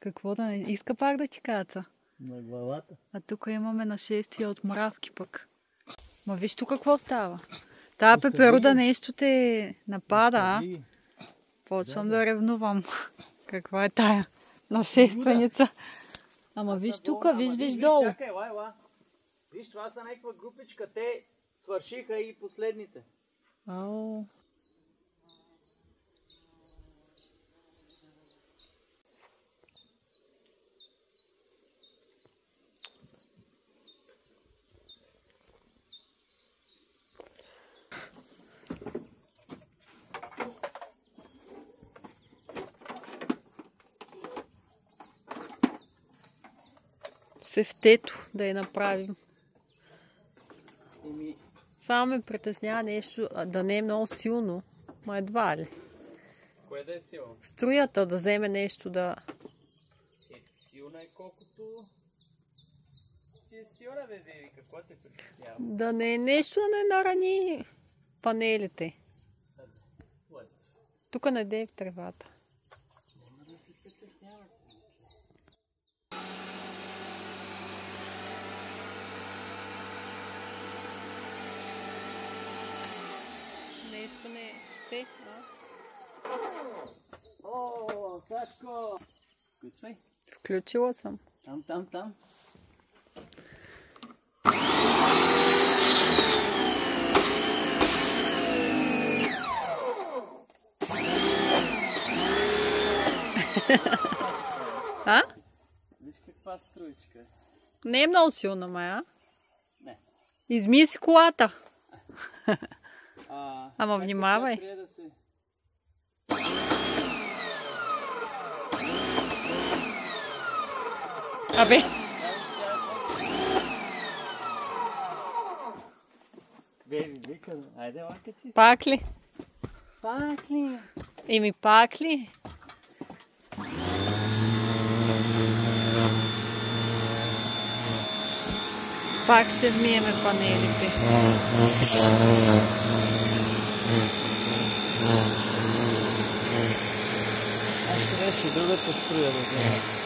Какво да не иска пак да ти каца? На главата. А тук имаме нашествие от мравки пък. Ма виж тук какво става. Тая пеперуда нещо те напада, а? Почвам да ревнувам. Каква е тая нашественица? Ама виж тук, виж долу. Чакай, ела. Виж, това са някаква групичка. Те свършиха и последните. Ау. Сефтето да я направим. Само ме притеснява нещо, да не е много силно, ма едва ли. Кое да е силно? Струята да вземе нещо да... Силна е колкото... си е силна, бе, какво те притеснява? Да не е нещо, да не нарани панелите. Тук не дей в тревата. Нещо не ще, а? О, Сашко! Включвай. Включила съм. Там. А? Виж каква струичка. Не е много силна, мая. Не. Изми си колата. Ама чакай, внимавай. Да се... Абе. Вика, айде лака чисти. Пак ли? Пак ли? Еми пак ли? Пак се вмиеме панелите. Аз трябваше другата струя да взема.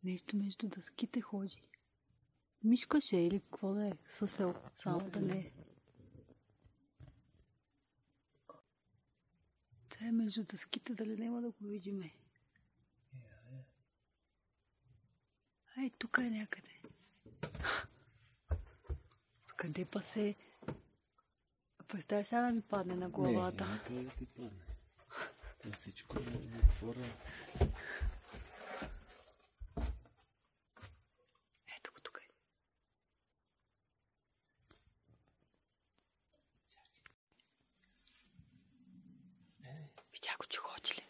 Нещо между дъските ходи. Мишка ще или какво да е? Съсел, само да не е. Те е между дъските, дали няма да го видиме. Ай, тук е някъде. Къде па се... Представя сега да ми падне на главата. Не, къде да ти падне. Това всичко е отворено. Ето го тук е. Видя го, че ходи ли?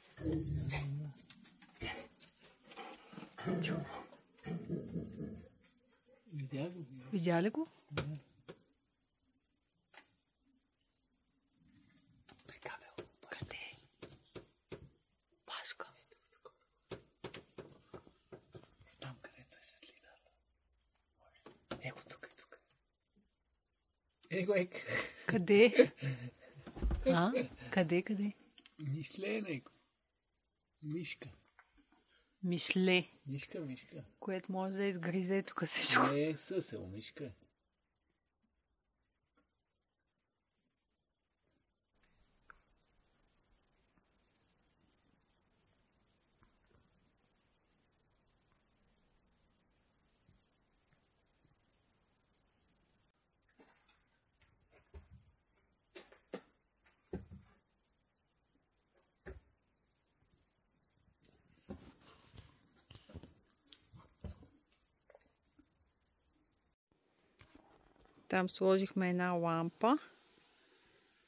Видя ли го? Къде? Пашка. Там, където е светлината. Его, тук. Его. Къде? А? Къде? Мишле, него. Мишка. Мишле. Мишка. Което може да изгризе тук всичко. Не, съсел, мишка. Там сложихме една лампа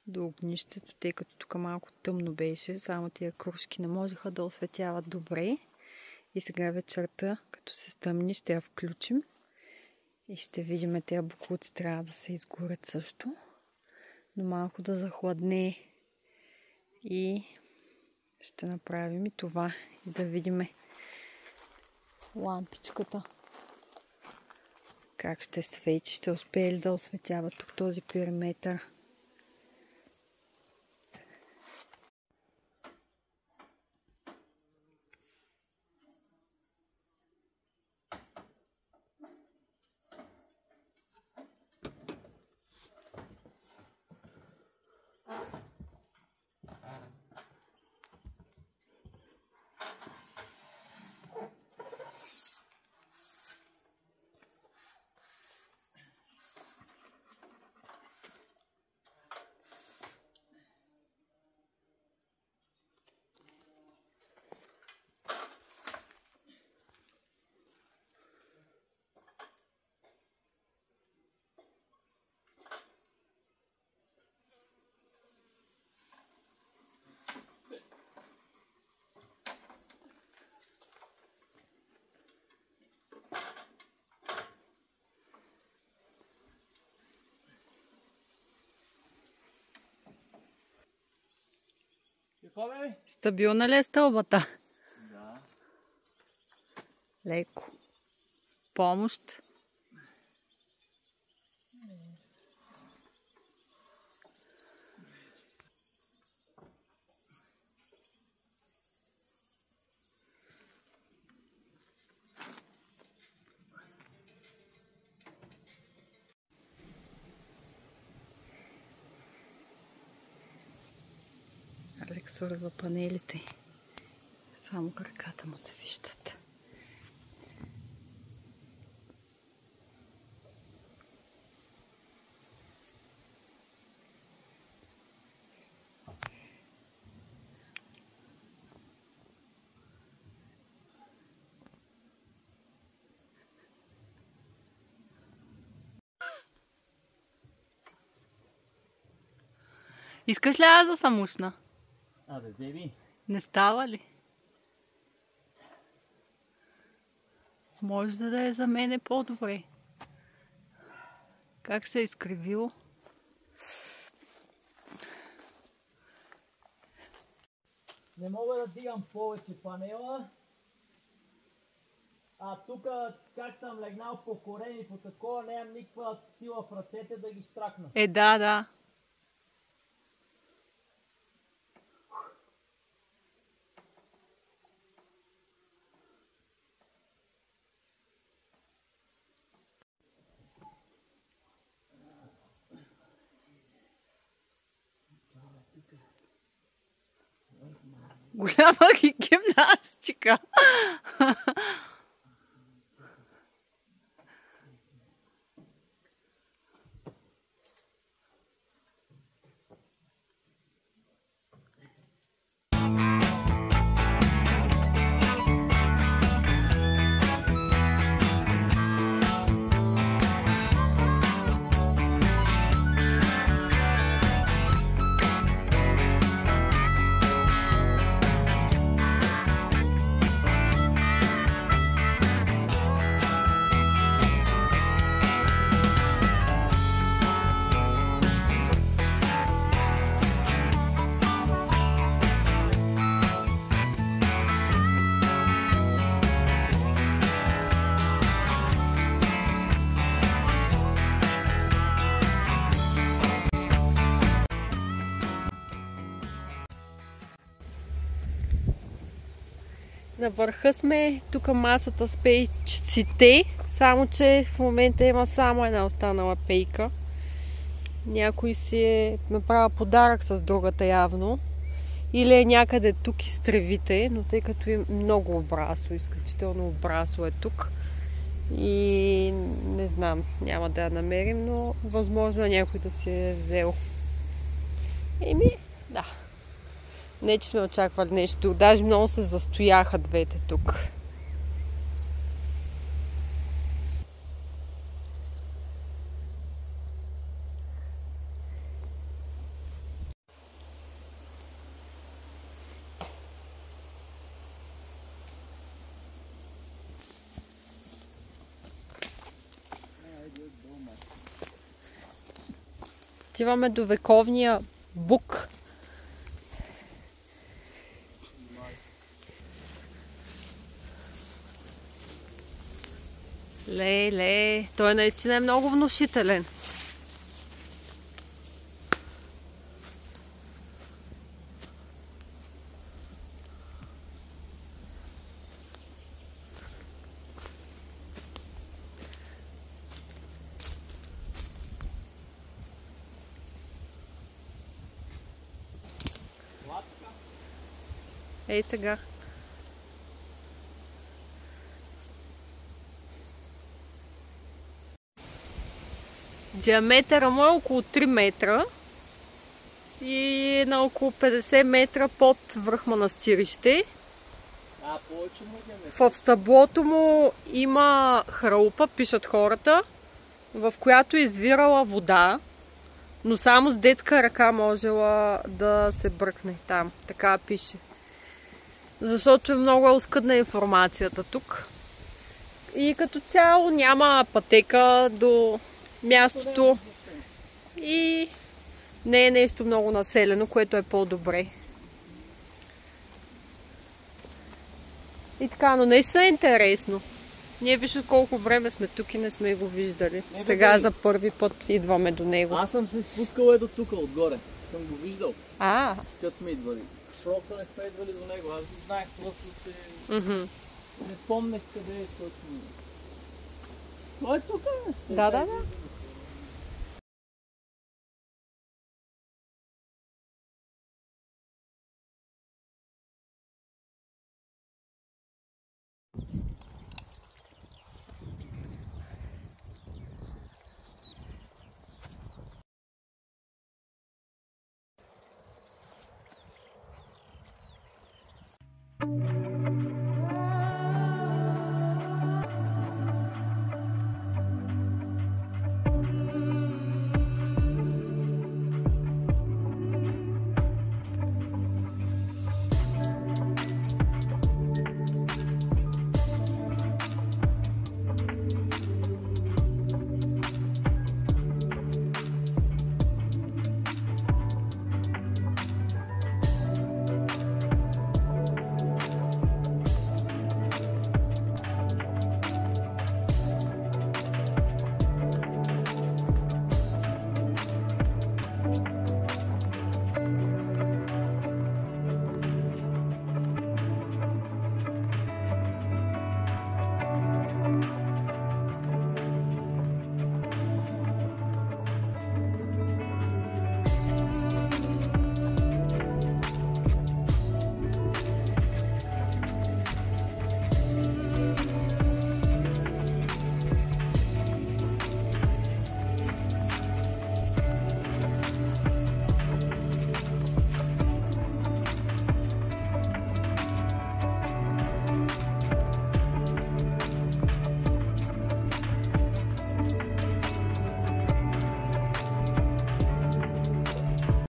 до огнището, тъй като тук малко тъмно беше. Само тия кружки не можеха да осветяват добре. И сега вечерта, като се стъмни, ще я включим. И ще видим, тези боклуци трябва да се изгорят също. Но малко да захладне. И ще направим и това. И да видим лампичката как ще свети. Ще успее ли да осветява тук този периметър. Стабилна ли е стълбата? Да. Леко. Помощ. Алекс свързва панелите. Само краката му се виждат. Искаш ли аз да съм ушна? Абе, деби. Не става ли? Може да е за мене по-добре. Как се е изкривило? Не мога да дигам повече панела. А тук, как съм легнал по корем и по такова, нямам никаква сила в ръцете да ги штракна. Да. Голяма гимнастика. На върха сме, тук масата с пейчците, само че в момента има само една останала пейка. Някой си е направил подарък с другата явно. Или е някъде тук из тревите, но тъй като е много обрасло, изключително обрасло е тук. И не знам, няма да я намерим, но възможно е някой да си е взел. Да. Не, че сме очаквали нещо. Даже много се застояха двете тук. Отиваме до вековния бук. Леле, той наистина е много внушителен. Ей сега. Диаметъра му е около 3 метра и е на около 50 метра под връх Манастирище. Повече му диаметър. В стъблото му има хралупа, пишат хората, в която е извирала вода, но само с детска ръка можела да се бръкне там. Така пише. Защото е много оскъдна информацията тук. И като цяло няма пътека до мястото и не е нещо много населено, което е по-добре. И така, но наистина е интересно. Ние виж от колко време сме тук и не сме го виждали. Сега за първи път идваме до него. Аз съм се спускал до тук, отгоре. Съм го виждал. Като сме идвали. Просто не сме идвали до него. Аз го знаех, просто се... Не помнех къде е точно. Той е тук, бе? Да.